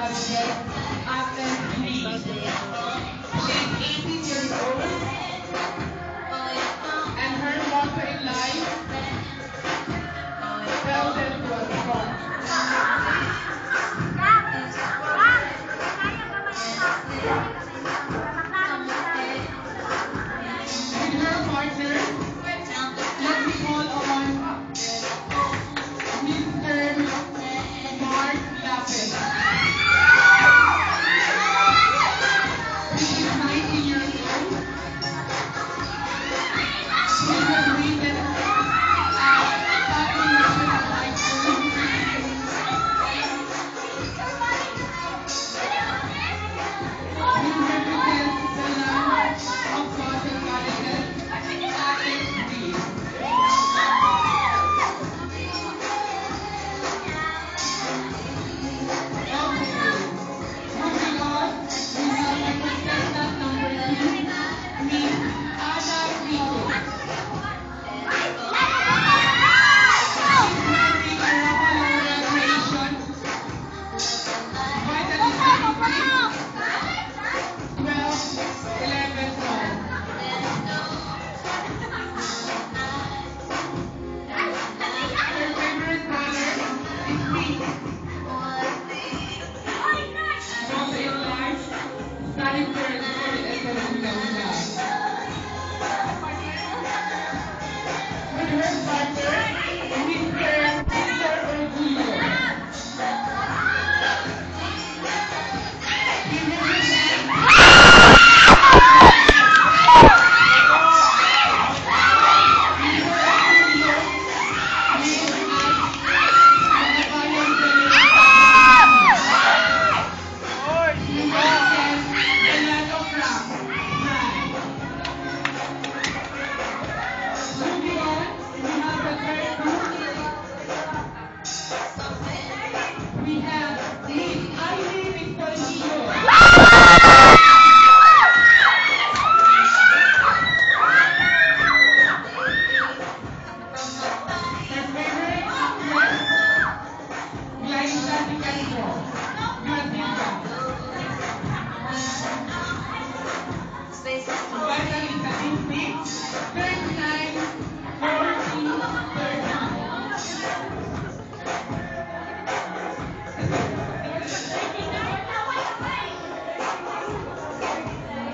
Rodriguez, Atlas Lee. She's 18 years old, and her motto in life, tell them to us wrong. With her partner, let me call on Mr. Mark Lapid. He is 19 years old. He graduated at Taipei National High School. He represents the land of Boston Colleges at XD. Moving on, we have the contestant number 2, Miss Ana Vito. She's wearing a Rockefeller Creation Vitamin C 12, 11 12. Her favorite color is pink. Motto in life, study first for the una-una. With her partner, Mr. Peter Orgullo. He represents we have Miss Ivy Victorino. Her favorite actress, Glyza De Castro. Vitalin statistics, 39, 40, 30.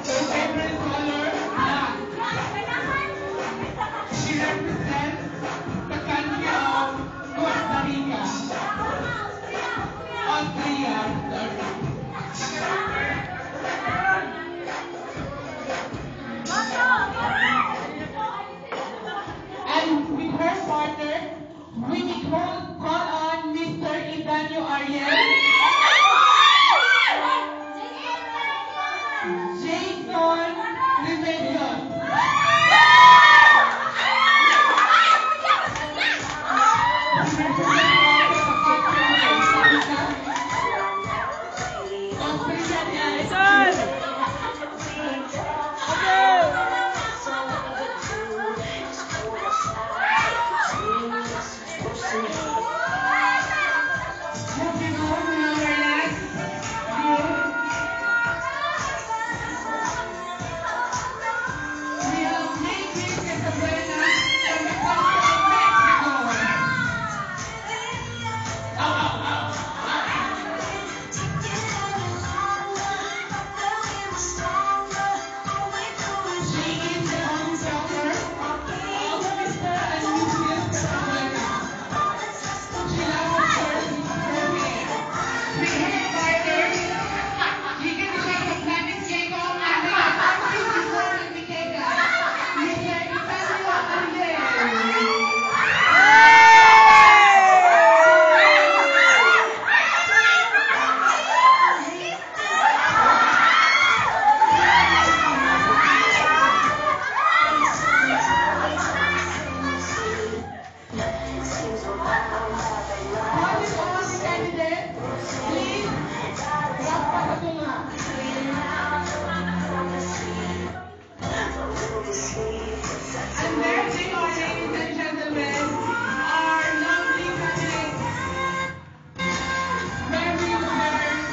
Her favorite color, black. She represents the country of Costa Rica. Austria. And with her partner, we will call on Mr. Idanio Ariel, Jason Remedios. He represents the country of Costa Rica. Moving on to our last group, we have Matrix Casabuena from the country of Mexico. She is the only daughter of Mr. and Mrs. Casabuena. She loves her hair. With her partner, chicken siya sa Planet Keiko at the country before the Kega. Mr. Idanio Ariel. What is all the candidates? Please, magpapatunga. And there they are, ladies and gentlemen, our lovely candidates. Where we were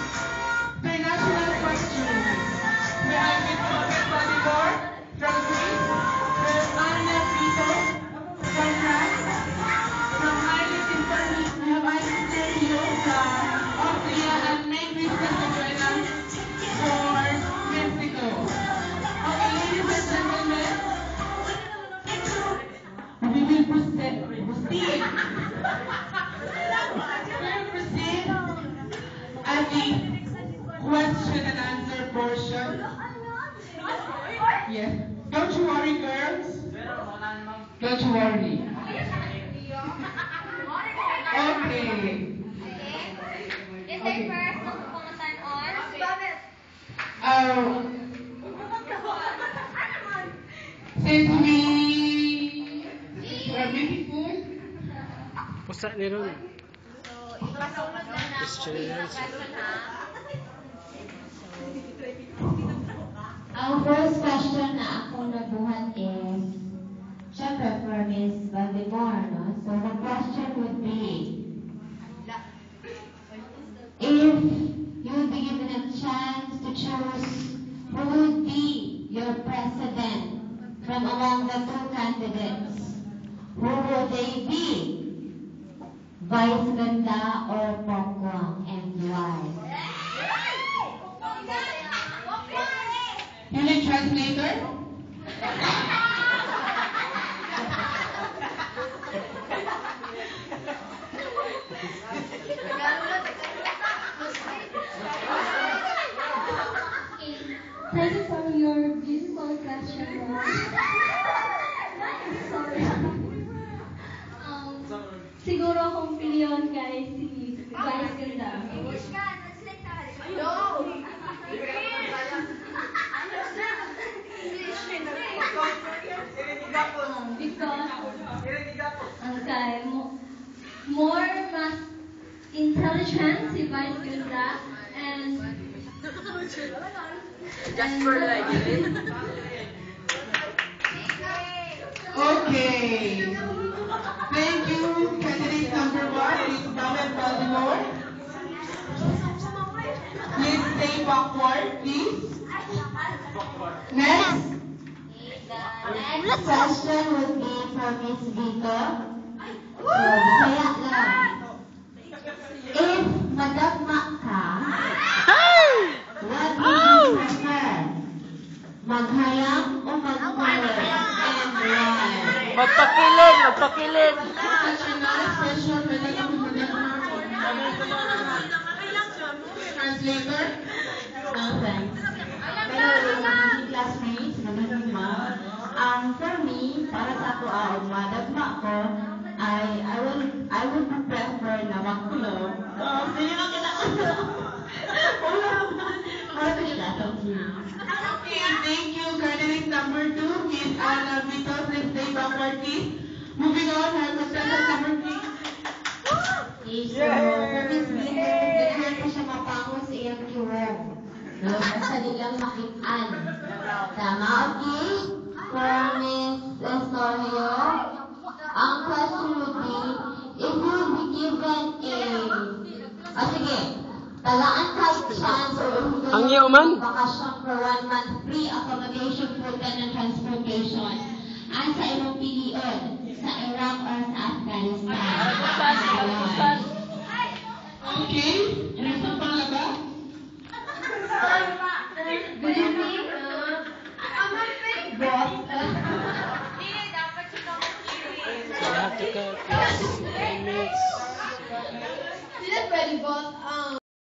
question and answer portion. Yes. Don't you worry, girls. Don't you worry. Okay. Since we are beautiful, Pusa ni Ron. Ang first question na ako nabuhat is, syempre for Miss Valdemar, no? So the question would be, if you would be given a chance to choose who would be your president from among the two candidates, who would they be? Vice Ganda or Pokwang, and why? you need translator? Thank you for your beautiful question. Siguro kung piliyon guys, si Vice Ganda. Because more mas intelligent si Vice Ganda and Okay. Thank you, candidate number 1, Miss Damen Baltimore. Please stay backward, please. Next. Next question would be for Miss Vito. So, kaya lang. If madagma ka, what would you prefer? Maghayang o magkulot? And why? Magpakilid, magpakilid. National expression, translator. Thanks. Pero mga classmates, magaling ma. For me, para sa ako ang madagma ko, I would prefer na makulong. Sige na kinakakulong. Para ko siya, thank you. Okay, thank you, candidate number 2, Miss Anna Vito. Please stay backward, please. Moving on, our contestant number 3. So, for Miss Vito, ganahan ko siya mapango sa iyang kiwong. No, basta nilang makitaan. Tama, okay? For Miss Estorio, ang question would be, if you would be given sige, talaan kahit chance or Ang iyo man. bakasyon for 1 month free accommodation, food, and transportation. Ang sa imong piliyon, sa Iraq or sa Afghanistan? Okay, reason pang laga? good evening. Boss, I have to cut 10 minutes. Sila pwede boss.